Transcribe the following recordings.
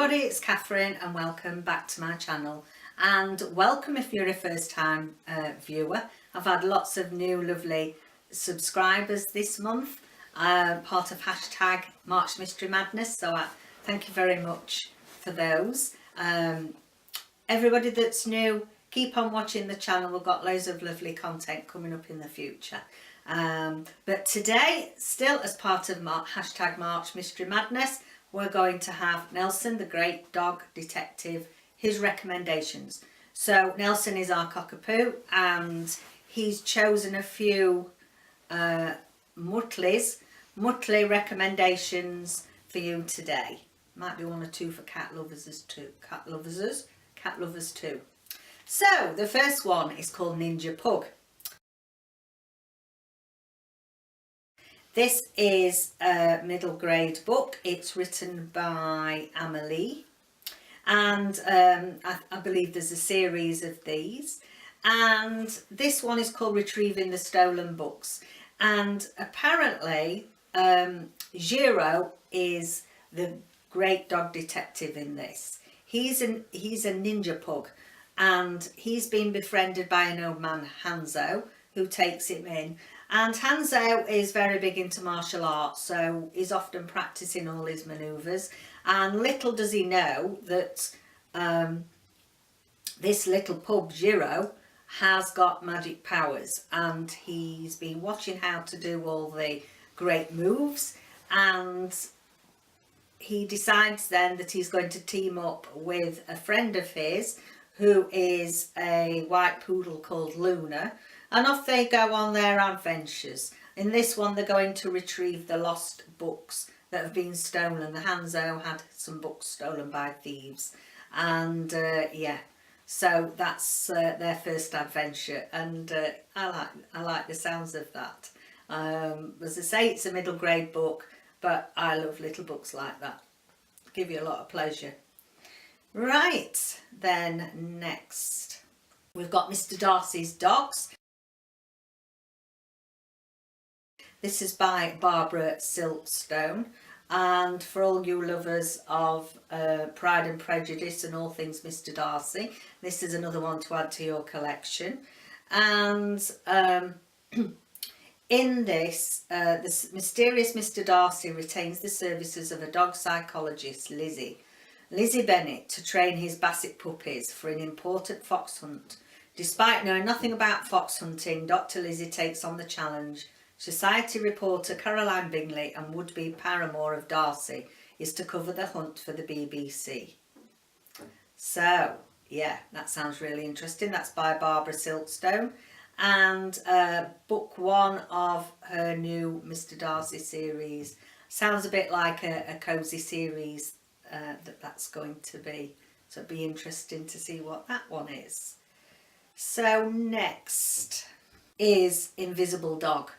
everybody, it's Catherine and welcome back to my channel, and welcome if you're a first time viewer. I've had lots of new lovely subscribers this month, part of hashtag March Mystery Madness, so thank you very much for those. Everybody that's new, keep on watching the channel, we've got loads of lovely content coming up in the future. But today, still as part of hashtag March Mystery Madness, we're going to have Nelson, the great dog detective, his recommendations. So Nelson is our cockapoo and he's chosen a few mutley recommendations for you today. Might be one or two for cat lovers too. Cat lovers too. So the first one is called Ninja Pug. This is a middle grade book. It's written by Amma Lee, and I believe there's a series of these, and this one is called Retrieving the Stolen Books, and apparently Giro is the great dog detective in this. He's a ninja pug, and he's been befriended by an old man, Hanzo, who takes him in. And Hanzo is very big into martial arts, so he's often practicing all his manoeuvres. And little does he know that this little pug, Giro, has got magic powers. And he's been watching how to do all the great moves. And he decides then that he's going to team up with a friend of his, who is a white poodle called Luna. And off they go on their adventures. In this one, they're going to retrieve the lost books that have been stolen. The Hanzo had some books stolen by thieves. And yeah, so that's their first adventure. And I like the sounds of that. As I say, it's a middle grade book, but I love little books like that. Give you a lot of pleasure. Right, then next, we've got Mr Darcy's Dogs. This is by Barbara Silkstone, and for all you lovers of Pride and Prejudice and all things Mr Darcy, this is another one to add to your collection. And in this, the mysterious Mr Darcy retains the services of a dog psychologist, Lizzie Bennet, to train his basset puppies for an important fox hunt. Despite knowing nothing about fox hunting, Dr Lizzie takes on the challenge. Society reporter Caroline Bingley and would-be paramour of Darcy is to cover the hunt for the BBC. So, yeah, that sounds really interesting. That's by Barbara Silkstone. And book one of her new Mr Darcy series. Sounds a bit like a cosy series that's going to be. So it'd be interesting to see what that one is. So next is Invisible Dog.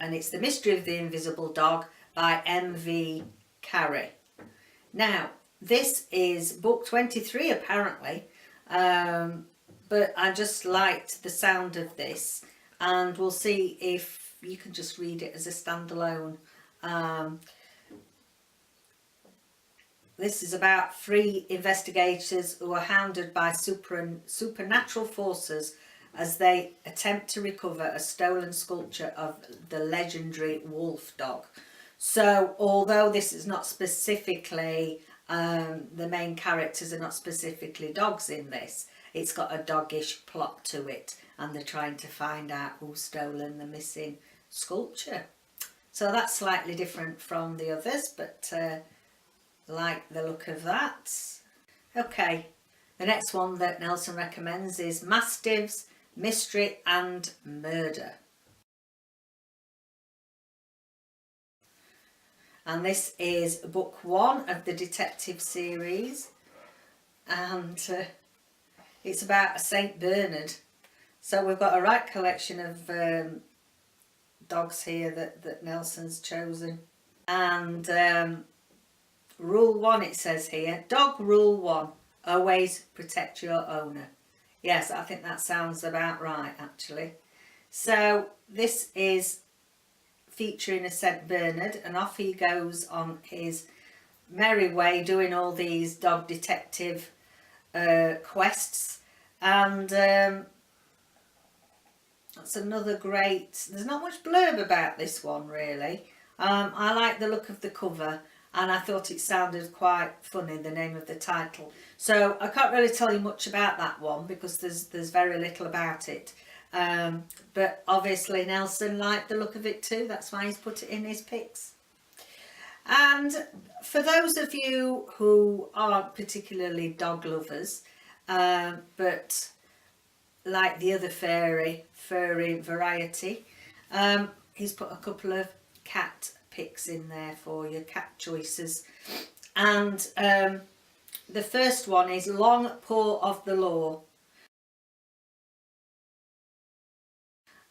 And it's The Mystery of the Invisible Dog by MV Carey. Now, this is book 23 apparently, but I just liked the sound of this, and we'll see if you can just read it as a standalone. This is about 3 investigators who are hounded by supernatural forces as they attempt to recover a stolen sculpture of the legendary wolf dog. So although this is not specifically, the main characters are not specifically dogs in this, it's got a doggish plot to it, and they're trying to find out who's stolen the missing sculpture. So that's slightly different from the others, but like the look of that. Okay, the next one that Nelson recommends is Mastiffs Mystery and Murder. And this is book 1 of the detective series, and it's about a St Bernard. So we've got a right collection of dogs here that Nelson's chosen. And rule 1, it says here, dog rule 1, always protect your owner. Yes, I think that sounds about right actually. So this is featuring a St Bernard, and off he goes on his merry way doing all these dog detective quests. And that's another great, there's not much blurb about this one really. I like the look of the cover, and I thought it sounded quite funny, the name of the title. So I can't really tell you much about that one because there's very little about it. But obviously Nelson liked the look of it too, that's why he's put it in his picks. And for those of you who aren't particularly dog lovers, but like the other furry variety, he's put a couple of cat picks in there for you, cat choices. And the first one is Long Paw of the Law,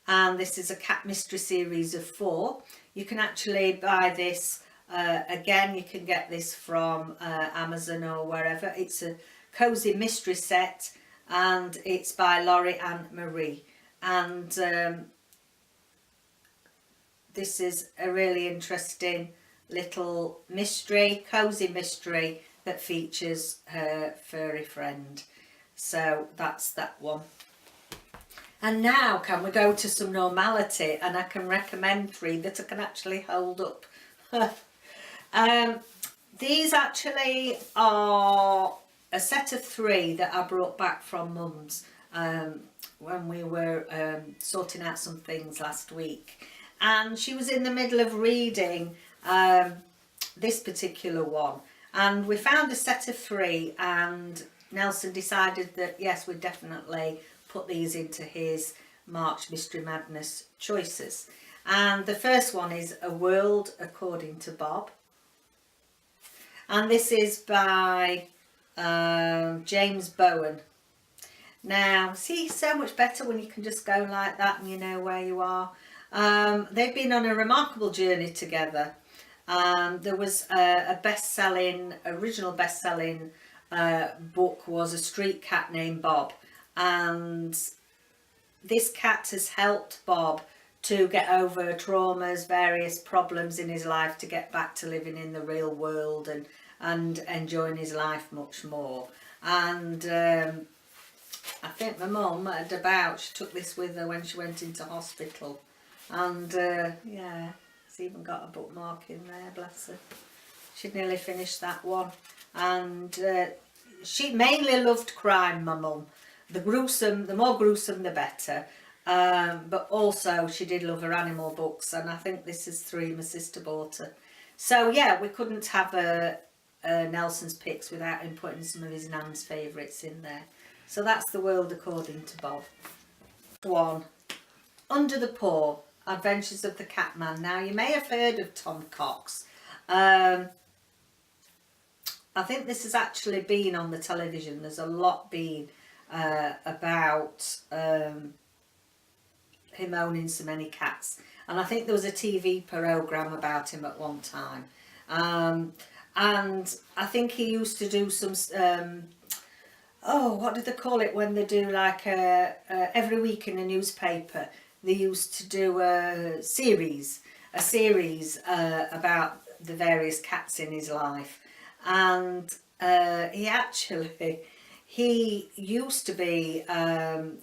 and this is a cat mystery series of 4. You can actually buy this again, you can get this from Amazon or wherever. It's a cozy mystery set, and it's by Laurie and Marie. And this is a really interesting little mystery, cozy mystery that features her furry friend. So that's that one. And now can we go to some Normality, and I can recommend 3 that I can actually hold up. These actually are a set of 3 that I brought back from Mum's when we were sorting out some things last week. And she was in the middle of reading this particular one. And we found a set of 3, and Nelson decided that yes, we'd definitely put these into his March Mystery Madness choices. And the first one is A World According to Bob. And this is by James Bowen. Now, see, so much better when you can just go like that and you know where you are. They've been on a remarkable journey together. There was a original best-selling book was A Street Cat Named Bob. And this cat has helped Bob to get over traumas, various problems in his life, to get back to living in the real world and enjoying his life much more. And I think my mum she took this with her when she went into hospital. And yeah, it's even got a bookmark in there, bless her. She'd nearly finished that one. And she mainly loved crime, my mum. The more gruesome the better. But also she did love her animal books, and I think this is 3 my sister bought her. So yeah, we couldn't have Nelson's picks without him putting some of his nan's favourites in there. So that's The World According to Bob. 1. Under the Paw, Adventures of the Catman. Now you may have heard of Tom Cox. I think this has actually been on the television. There's a lot been about him owning so many cats, and I think there was a TV programme about him at one time, and I think he used to do some what did they call it when they do like every week in a newspaper, they used to do a series about the various cats in his life. And he used to be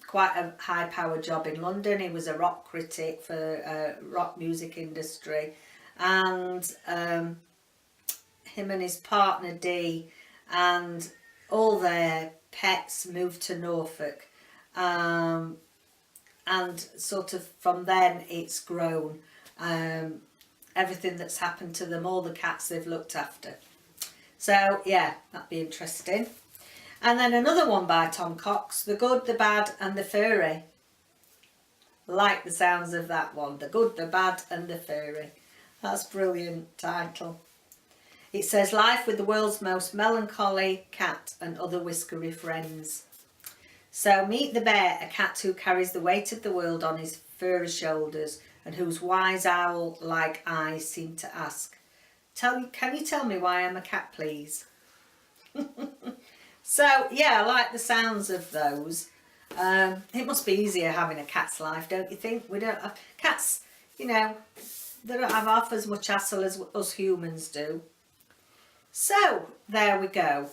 quite a high power job in London. He was a rock critic for rock music industry, and him and his partner Dee and all their pets moved to Norfolk, and sort of from then it's grown. Everything that's happened to them, all the cats they've looked after. So yeah, that'd be interesting. And then another one by Tom Cox, The Good, the Bad and the Furry. Like the sounds of that one, The Good, the Bad and the Furry. That's a brilliant title. It says, life with the world's most melancholy cat and other whiskery friends. So meet the bear, a cat who carries the weight of the world on his furry shoulders and whose wise owl-like eyes seem to ask, can you tell me why I'm a cat, please? So yeah, I like the sounds of those. It must be easier having a cat's life, don't you think? We don't have cats, you know, they don't have half as much hassle as us humans do. So there we go.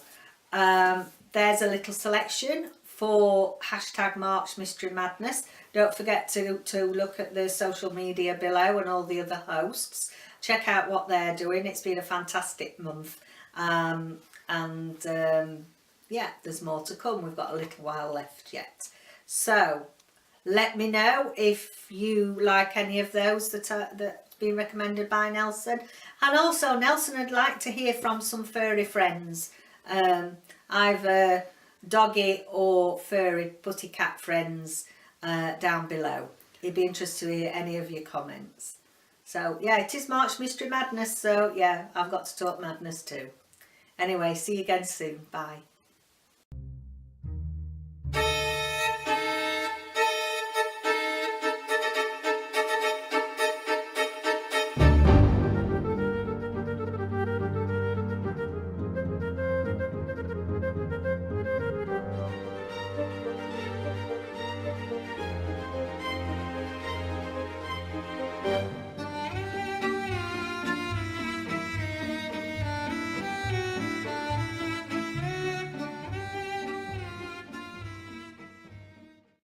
There's a little selection for hashtag March Mystery Madness. Don't forget to look at the social media below and all the other hosts. Check out what they're doing. It's been a fantastic month. Yeah, there's more to come. We've got a little while left yet. So let me know if you like any of those that's been recommended by Nelson. And also, Nelson would like to hear from some furry friends, either doggy or furry putty cat friends down below. He'd be interested to hear any of your comments. So yeah, it is March Mystery Madness, so yeah, I've got to talk madness too. Anyway, see you again soon. Bye.